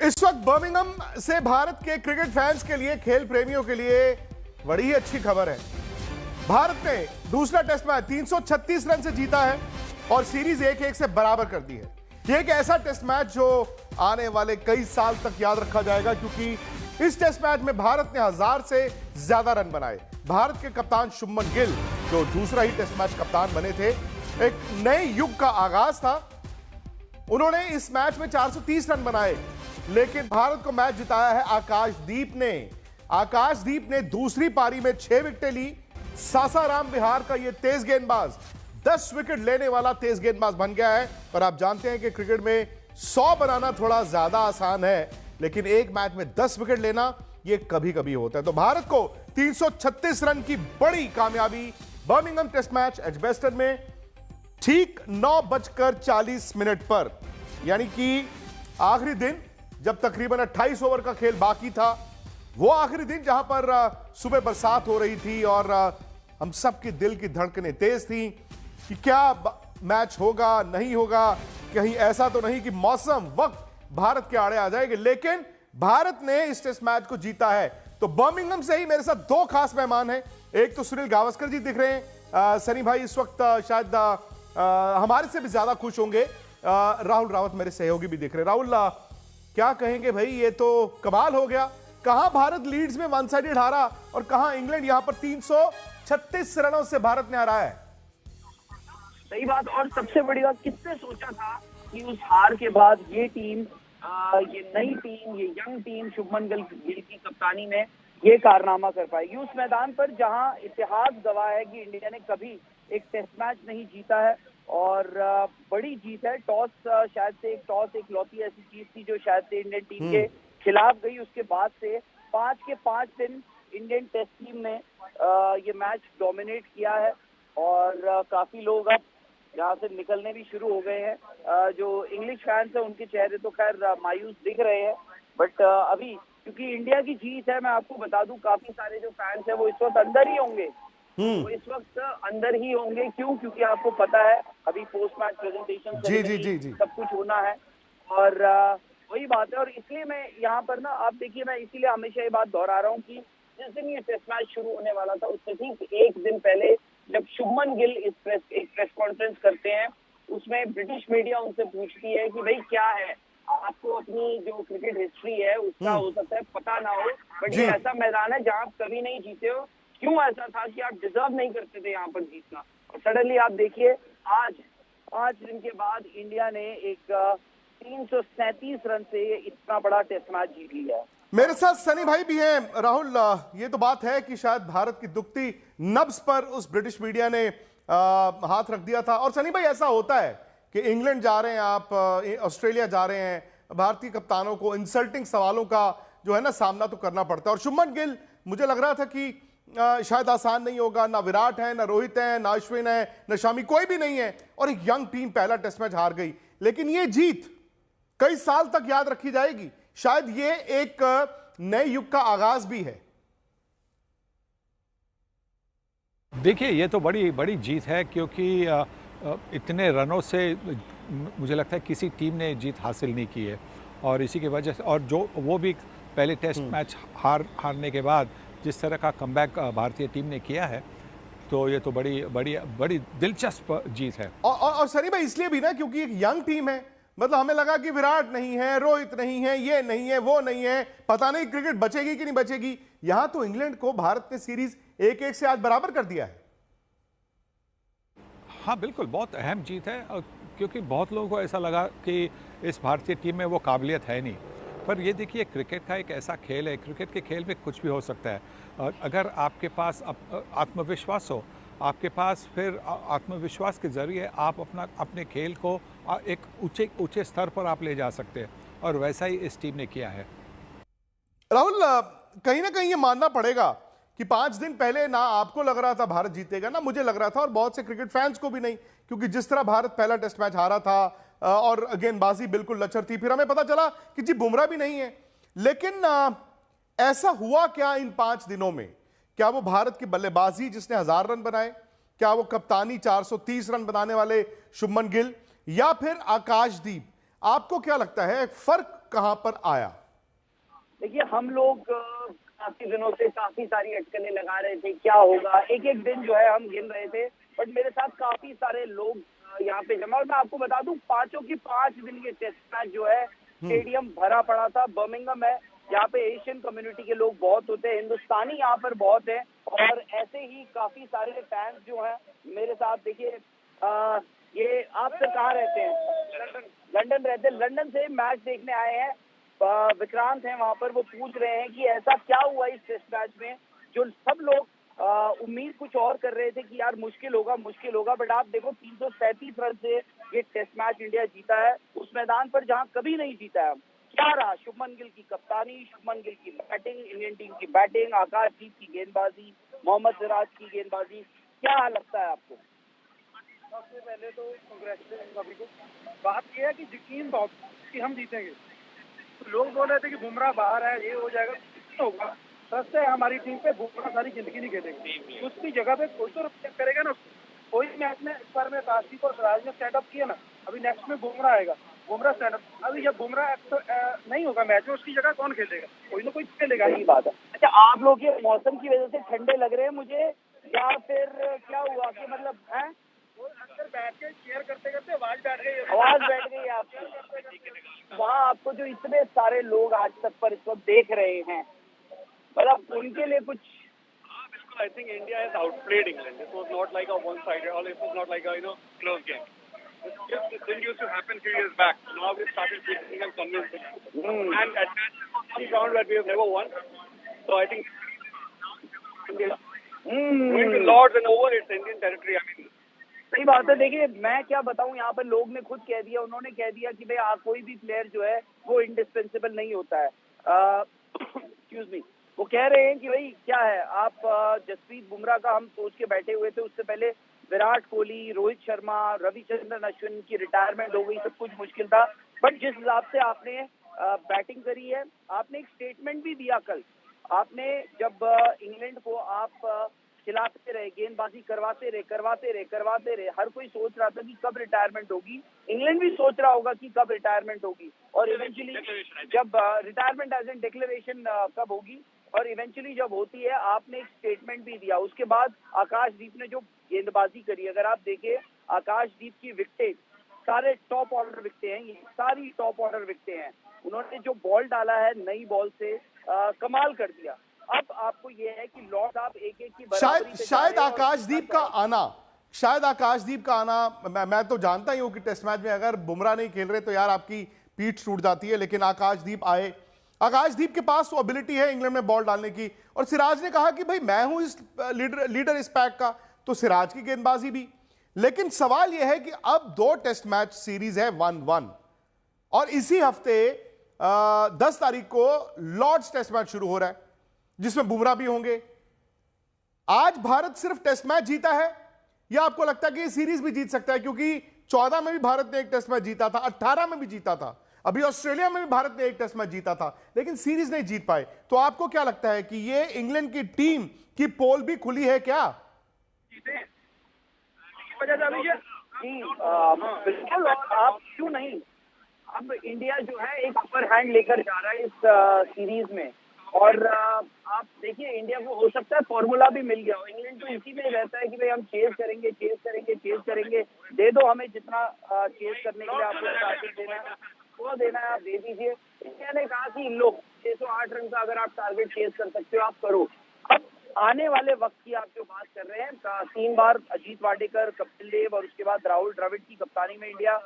इस वक्त बर्मिंघम से भारत के क्रिकेट फैंस के लिए, खेल प्रेमियों के लिए बड़ी ही अच्छी खबर है। भारत ने दूसरा टेस्ट मैच 336 रन से जीता है और सीरीज 1-1 से बराबर कर दी है। यह एक ऐसा टेस्ट मैच जो आने वाले कई साल तक याद रखा जाएगा, क्योंकि इस टेस्ट मैच में भारत ने 1000 से ज्यादा रन बनाए। भारत के कप्तान शुभमन गिल, जो दूसरा ही टेस्ट मैच कप्तान बने थे, एक नए युग का आगाज था। उन्होंने इस मैच में 430 रन बनाए, लेकिन भारत को मैच जिताया है आकाशदीप ने। आकाशदीप ने दूसरी पारी में 6 विकेटें ली। सासाराम बिहार का यह तेज गेंदबाज 10 विकेट लेने वाला तेज गेंदबाज बन गया है। और आप जानते हैं कि क्रिकेट में 100 बनाना थोड़ा ज्यादा आसान है, लेकिन एक मैच में 10 विकेट लेना यह कभी कभी होता है। तो भारत को 336 रन की बड़ी कामयाबी बर्मिंघम टेस्ट मैच एजबेस्टन में ठीक 9:40 पर, यानी कि आखिरी दिन जब तकरीबन 28 ओवर का खेल बाकी था, वो आखिरी दिन जहां पर सुबह बरसात हो रही थी और हम सबके दिल की धड़कनें तेज थी कि क्या मैच होगा नहीं होगा, कहीं ऐसा तो नहीं कि मौसम वक्त भारत के आड़े आ जाएगी। लेकिन भारत ने इस टेस्ट मैच को जीता है। तो बर्मिंघम से ही मेरे साथ 2 खास मेहमान हैं। एक तो सुनील गावस्कर जी दिख रहे हैं। सनी भाई इस वक्त शायद हमारे से भी ज्यादा खुश होंगे। राहुल रावत मेरे सहयोगी भी दिख रहे हैं। राहुल, क्या कहेंगे भाई, ये तो कमाल हो गया। कहां भारत लीड्स में 1 साइडेड हारा और कहां इंग्लैंड यहां पर 336 रनों से भारत ने हराया है। सही बात। और सबसे बड़ी बात, किसने सोचा था कि उस हार के बाद ये टीम, ये नई टीम, ये यंग टीम शुभमन गिल की कप्तानी में ये कारनामा कर पाएगी उस मैदान पर जहां इतिहास गवाह है कि इंडिया ने कभी एक टेस्ट मैच नहीं जीता है। और बड़ी जीत है। टॉस शायद से एक लौती ऐसी चीज थी जो शायद से इंडियन टीम के खिलाफ गई। उसके बाद से 5 के 5 दिन इंडियन टेस्ट टीम ने ये मैच डोमिनेट किया है और काफी लोग अब यहाँ से निकलने भी शुरू हो गए हैं। जो इंग्लिश फैंस है उनके चेहरे तो खैर मायूस दिख रहे हैं, बट अभी क्योंकि इंडिया की जीत है, मैं आपको बता दूं काफी सारे जो फैंस है वो इस वक्त अंदर ही होंगे। वो इस वक्त अंदर ही होंगे। क्यों? क्योंकि आपको पता है अभी पोस्ट मैच प्रेजेंटेशन जी सब कुछ होना है और वही बात है। और इसलिए मैं यहाँ पर ना, आप देखिए, मैं इसीलिए हमेशा ये बात दोहरा रहा हूँ कि जिस दिन ये टेस्ट मैच शुरू होने वाला था उससे ठीक एक दिन पहले जब शुभमन गिल एक प्रेस कॉन्फ्रेंस करते हैं, उसमें ब्रिटिश मीडिया उनसे पूछती है कि भाई क्या है, आपको अपनी जो क्रिकेट हिस्ट्री है उसका हो सकता है पता ना हो, बट ये ऐसा मैदान है जहाँ आप कभी नहीं जीते हो, क्यों ऐसा था कि आप डिजर्व नहीं करते थे यहाँ पर जीतना। और सडनली आप देखिए आज 5 दिन के बाद इंडिया ने एक 337 रन से इतना बड़ा टेस्ट मैच जीत लिया है। मेरे साथ सनी भाई भी हैं। राहुल, ये तो बात है कि शायद भारत की दुखती नब्ज पर उस ब्रिटिश मीडिया ने हाथ रख दिया था। और सनी भाई, ऐसा होता है कि इंग्लैंड जा रहे हैं आप, ऑस्ट्रेलिया जा रहे हैं, भारतीय कप्तानों को इंसल्टिंग सवालों का जो है ना सामना तो करना पड़ता है। और शुभमन गिल, मुझे लग रहा था कि शायद आसान नहीं होगा। ना विराट है, ना रोहित है, ना अश्विन है, ना शामी, कोई भी नहीं है और एक यंग टीम पहला टेस्ट मैच हार गई। लेकिन ये जीत कई साल तक याद रखी जाएगी। शायद ये एक नए युग का आगाज भी है। देखिए, ये तो बड़ी बड़ी जीत है, क्योंकि इतने रनों से मुझे लगता है किसी टीम ने जीत हासिल नहीं की है। और इसी की वजह से, और जो वो भी पहले टेस्ट मैच हारने के बाद जिस तरह का कमबैक भारतीय टीम ने किया है, तो ये तो बड़ी बड़ी बड़ी दिलचस्प जीत है। और सनी भाई, इसलिए भी ना क्योंकि एक यंग टीम है। मतलब हमें लगा कि विराट नहीं है, रोहित नहीं है, ये नहीं है, वो नहीं है, पता नहीं क्रिकेट बचेगी कि नहीं बचेगी। यहां तो इंग्लैंड को भारत ने सीरीज 1-1 से आज बराबर कर दिया है। हाँ बिल्कुल, बहुत अहम जीत है, क्योंकि बहुत लोगों को ऐसा लगा कि इस भारतीय टीम में वो काबिलियत है नहीं। पर ये देखिए, क्रिकेट का एक ऐसा खेल है, क्रिकेट के खेल में कुछ भी हो सकता है। अगर आपके पास आत्मविश्वास हो, आपके पास फिर आत्मविश्वास के जरिए आप अपने खेल को एक ऊंचे स्तर पर आप ले जा सकते हैं, और वैसा ही इस टीम ने किया है। राहुल, कहीं ना कहीं ये मानना पड़ेगा कि 5 दिन पहले ना आपको लग रहा था भारत जीतेगा, ना मुझे लग रहा था, और बहुत से क्रिकेट फैंस को भी नहीं, क्योंकि जिस तरह भारत पहला टेस्ट मैच हारा था और गेंदबाजी बिल्कुल लचर थी। फिर हमें पता चला कि जी बुमराह भी नहीं है। लेकिन ऐसा हुआ क्या इन 5 दिनों में? क्या वो भारत की बल्लेबाजी जिसने 1000 रन बनाए, क्या वो कप्तानी 430 रन बनाने वाले शुभमन गिल, या फिर आकाशदीप? आपको क्या लगता है फर्क कहां पर आया? देखिए, हम लोग काफी दिनों से काफी सारी अटकलें लगा रहे थे, क्या होगा, एक एक दिन जो है हम गिन रहे थे, बट मेरे साथ काफी सारे लोग यहाँ पे जमा, और मैं आपको बता दूं, पांचों की 5 दिन के टेस्ट मैच जो है स्टेडियम भरा पड़ा था। बर्मिंघम है, यहाँ पे एशियन कम्युनिटी के लोग बहुत होते हैं, हिंदुस्तानी यहाँ पर बहुत है, और ऐसे ही काफी सारे फैंस जो हैं मेरे साथ। देखिए, ये आप सर कहाँ रहते हैं? लंदन रहते हैं। लंदन से मैच देखने आए हैं। विक्रांत हैं वहां पर, वो पूछ रहे हैं कि ऐसा क्या हुआ इस टेस्ट मैच में, जो सब लोग उम्मीद कुछ और कर रहे थे कि यार मुश्किल होगा, बट आप देखो 337 रन से ये टेस्ट मैच इंडिया जीता है, उस मैदान पर जहां कभी नहीं जीता है। क्या रहा शुभमन गिल की कप्तानी, शुभमन गिल की बैटिंग, इंडियन टीम की बैटिंग, आकाशदीप की गेंदबाजी, मोहम्मद सिराज की गेंदबाजी, क्या लगता है आपको? सबसे पहले तो कांग्रेचुलेशन सभी को। बात यह है कि यकीन बहुत कि हम जीतेंगे। तो लोग बोल रहे थे कि बुमराह बाहर है, ये हो जाएगा, कुछ नहीं होगा। सच है, हमारी टीम पे बुमराह सारी जिंदगी नहीं खेलेगा, उसकी जगह पे कोई तो रिप्लेस करेगा ना। कोई मैच में इस बार में आकाशदीप और सिराज ने स्टैंड अप किया ना, अभी नेक्स्ट में बुमराह आएगा, बुमराह स्टैंड अप। अभी जब बुमराह नहीं होगा मैच में, उसकी जगह कौन खेलेगा? कोई ना कोई खेलेगा। यही बात है। अच्छा, आप लोग ये मौसम की वजह से ठंडे लग रहे हैं मुझे, या फिर क्या हुआ कि मतलब है अंदर बैठ के चेयर करते करते आवाज बैठ गई आपकी? वहाँ आपको जो इतने सारे लोग आज तक पर इस वक्त देख रहे हैं, मतलब उनके लिए कुछ? I think India has outplayed England. This was not like a one-sided, or this was not like a close game. This thing used to happen few years back. Now we started beating and convincing. And at some ground where we have never won. So I think India going to Lords and over, it's Indian territory. I mean, सही बात है। देखिए, मैं क्या बताऊं, यहाँ पर लोग ने खुद कह दिया, उन्होंने कह दिया कि भाई कोई भी प्लेयर जो है वो इंडिस्पेंसेबल नहीं होता है। एक्सक्यूज मी, वो कह रहे हैं कि भाई क्या है, आप जसप्रीत बुमराह का हम सोच के बैठे हुए थे, उससे पहले विराट कोहली, रोहित शर्मा, रविचंद्रन अश्विन की रिटायरमेंट हो गई, सब कुछ मुश्किल था। बट जिस हिसाब से आपने बैटिंग करी है, आपने एक स्टेटमेंट भी दिया कल। आपने जब इंग्लैंड को आप खिलाते रहे, गेंदबाजी करवाते रहे, हर कोई सोच रहा था कि कब रिटायरमेंट होगी, इंग्लैंड भी सोच रहा होगा कि कब रिटायरमेंट होगी, और इवेंचुअली जब रिटायरमेंट एज एन डिक्लेरेशन कब होगी, और इवेंचुअली जब होती है, आपने एक स्टेटमेंट भी दिया। उसके बाद आकाशदीप ने जो गेंदबाजी करी, अगर आप देखें आकाशदीप की विकेटें सारे टॉप ऑर्डर विकेटें हैं, ये सारी टॉप ऑर्डर विकेटें हैं। उन्होंने जो बॉल डाला है नई बॉल से, कमाल कर दिया। अब आपको ये है कि लॉर्ड आप एक की बराबरी से शायद आकाशदीप का आना, मैं तो जानता ही हूं कि टेस्ट मैच में अगर बुमराह नहीं खेल रहे तो यार आपकी पीठ टूट जाती है, लेकिन आकाशदीप आए। आकाशदीप के पास वो एबिलिटी है इंग्लैंड में बॉल डालने की, और सिराज ने कहा कि भाई मैं हूं इस लीडर इस पैक का, तो सिराज की गेंदबाजी भी। लेकिन सवाल यह है कि अब 2 टेस्ट मैच सीरीज है 1-1, और इसी हफ्ते 10 तारीख को लॉर्ड्स टेस्ट मैच शुरू हो रहा है जिसमें बुमराह भी होंगे। आज भारत सिर्फ टेस्ट मैच जीता है, या आपको लगता है कि ये सीरीज भी जीत सकता है? क्योंकि 14 में भी भारत ने एक टेस्ट मैच जीता था, 18 में भी जीता था, अभी ऑस्ट्रेलिया में भी भारत ने एक टेस्ट मैच जीता था, लेकिन सीरीज नहीं जीत पाए। तो आपको क्या लगता है कि ये इंग्लैंड की टीम की पोल भी खुली है क्या? बिल्कुल, आप क्यों नहीं। अब इंडिया जो है एक अपर हैंड लेकर जा रहा है इस सीरीज में, और आप देखिए इंडिया को हो सकता है फॉर्मूला भी मिल गया हो। इंग्लैंड तो इसी में रहता है कि भाई हम चेज करेंगे, दे दो हमें जितना चेज करने के लिए आपको टारगेट देना है, वो देना है, आप दे दीजिए। इंडिया ने कहा कि लो 608 रन का अगर आप टारगेट चेज कर सकते हो आप करो। अब आने वाले वक्त की आप जो बात कर रहे हैं, 3 बार अजीत वाडेकर, कपिल देव और उसके बाद राहुल द्रविड़ की कप्तानी में इंडिया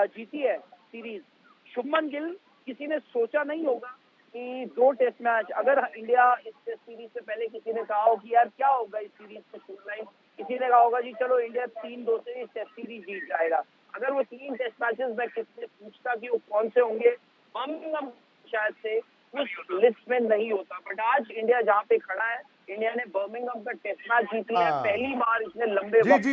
जीती है सीरीज। शुभमन गिल, किसी ने सोचा नहीं होगा कि 2 टेस्ट मैच, अगर इंडिया इस टेस्ट सीरीज से पहले किसी ने कहा हो कि यार क्या होगा इस सीरीज की स्कोरलाइन, किसी ने कहा होगा जी चलो इंडिया 3-2 से इस टेस्ट सीरीज जीत जाएगा। अगर वो 3 टेस्ट मैचेस में किसने पूछता कि वो कौन से होंगे, बर्मिंघम शायद से उस लिस्ट में नहीं होता। बट आज इंडिया जहाँ पे खड़ा है, इंडिया ने बर्मिंघम का टेस्ट मैच जीती है, पहली बार इतने लंबे वक्त